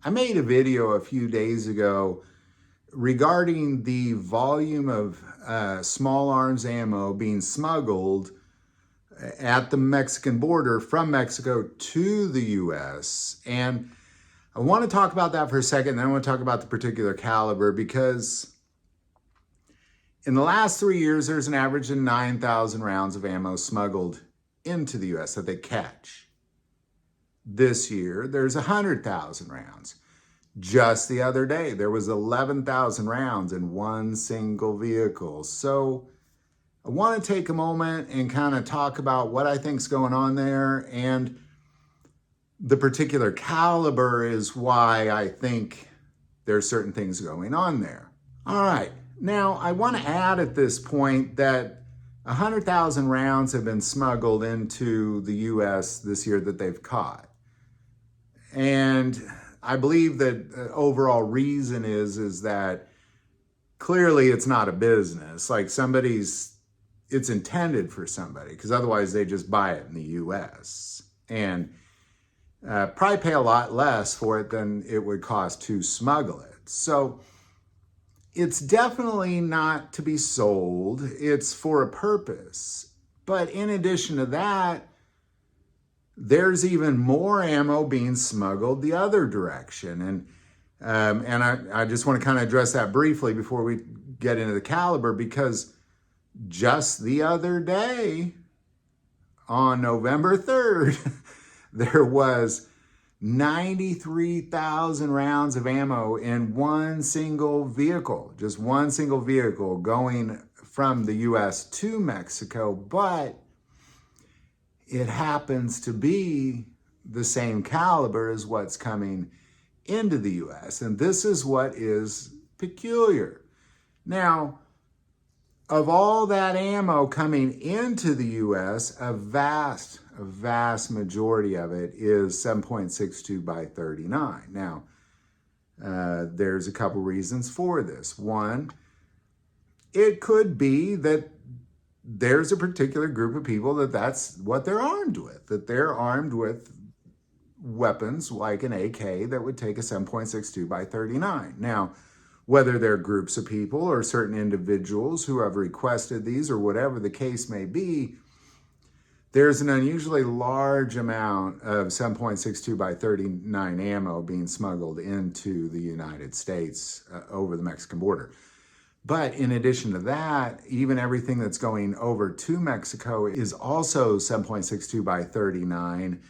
I made a video a few days ago regarding the volume of small arms ammo being smuggled at the Mexican border from Mexico to the US. And I want to talk about that for a second, then I want to talk about the particular caliber, because in the last 3 years, there's an average of 9,000 rounds of ammo smuggled into the US that they catch. This year, there's 100,000 rounds. Just the other day, there was 11,000 rounds in one single vehicle. So I want to take a moment and kind of talk about what I think's going on there, and the particular caliber is why I think there's certain things going on there. All right. Now, I want to add at this point that 100,000 rounds have been smuggled into the U.S. this year that they've caught. And I believe that the overall reason is that clearly it's not a business. Like it's intended for somebody, because otherwise they just buy it in the U.S. and probably pay a lot less for it than it would cost to smuggle it. So it's definitely not to be sold. It's for a purpose. But in addition to that, there's even more ammo being smuggled the other direction. And I just want to kind of address that briefly before we get into the caliber, because just the other day, on November 3rd, there was 93,000 rounds of ammo in one single vehicle, just one single vehicle going from the U.S. to Mexico. But it happens to be the same caliber as what's coming into the U.S. And this is what is peculiar. Now, of all that ammo coming into the U.S., a vast majority of it is 7.62 by 39. Now, there's a couple reasons for this. One, it could be that there's a particular group of people that's what they're armed with, that they're armed with weapons like an AK that would take a 7.62 by 39. Now, whether they're groups of people or certain individuals who have requested these or whatever the case may be, there's an unusually large amount of 7.62 by 39 ammo being smuggled into the United States over the Mexican border. But in addition to that, even everything that's going over to Mexico is also 7.62 by 39,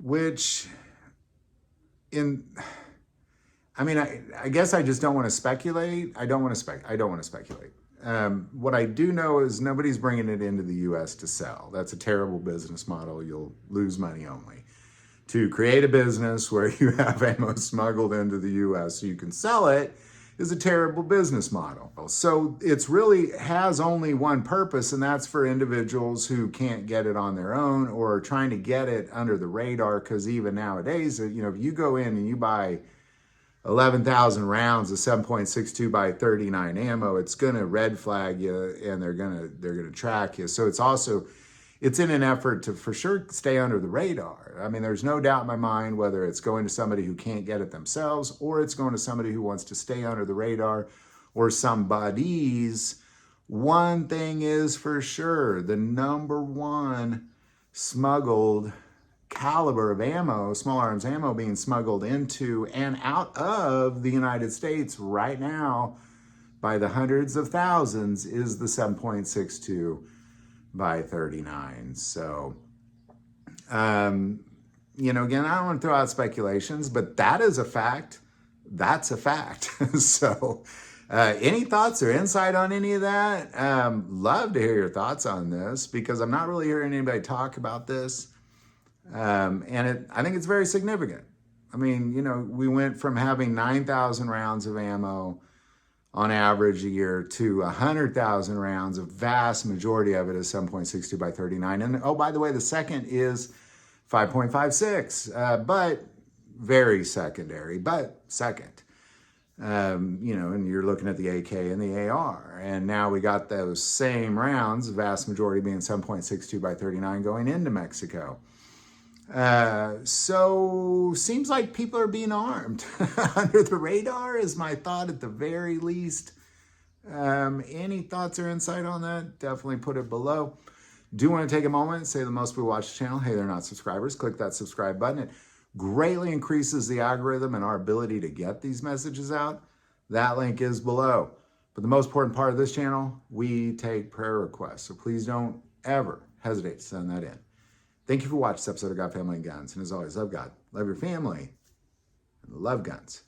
which I guess I just don't want to speculate. I don't want to speculate. What I do know is nobody's bringing it into the U.S. to sell. That's a terrible business model. You'll lose money only. To create a business where you have ammo smuggled into the U.S. so you can sell it is a terrible business model. So it's really has only one purpose, and that's for individuals who can't get it on their own or are trying to get it under the radar, because even nowadays, if you go in and you buy 11,000 rounds of 7.62 by 39 ammo, it's gonna red flag you, and they're gonna track you. So it's in an effort to for sure stay under the radar. I mean, there's no doubt in my mind whether it's going to somebody who can't get it themselves or it's going to somebody who wants to stay under the radar or somebody's. One thing is for sure, the number one smuggled caliber of ammo, small arms ammo being smuggled into and out of the United States right now by the hundreds of thousands is the 7.62 by 39. So, again, I don't want to throw out speculations, but that is a fact. That's a fact. So, any thoughts or insight on any of that? Love to hear your thoughts on this, because I'm not really hearing anybody talk about this. And I think it's very significant. I mean, we went from having 9,000 rounds of ammo on average a year to 100,000 rounds. A vast majority of it is 7.62 by 39. And oh, by the way, the second is 5.56, but very secondary, but second. And you're looking at the AK and the AR. And now we got those same rounds, vast majority being 7.62 by 39 going into Mexico. So seems like people are being armed under the radar is my thought at the very least. Any thoughts or insight on that? Definitely put it below. Do want to take a moment and say the most people watch the channel, hey, they're not subscribers. Click that subscribe button. It greatly increases the algorithm and our ability to get these messages out. That link is below. But the most important part of this channel, we take prayer requests. So please don't ever hesitate to send that in. Thank you for watching this episode of God, Family, and Guns. And as always, love God, love your family, and love guns.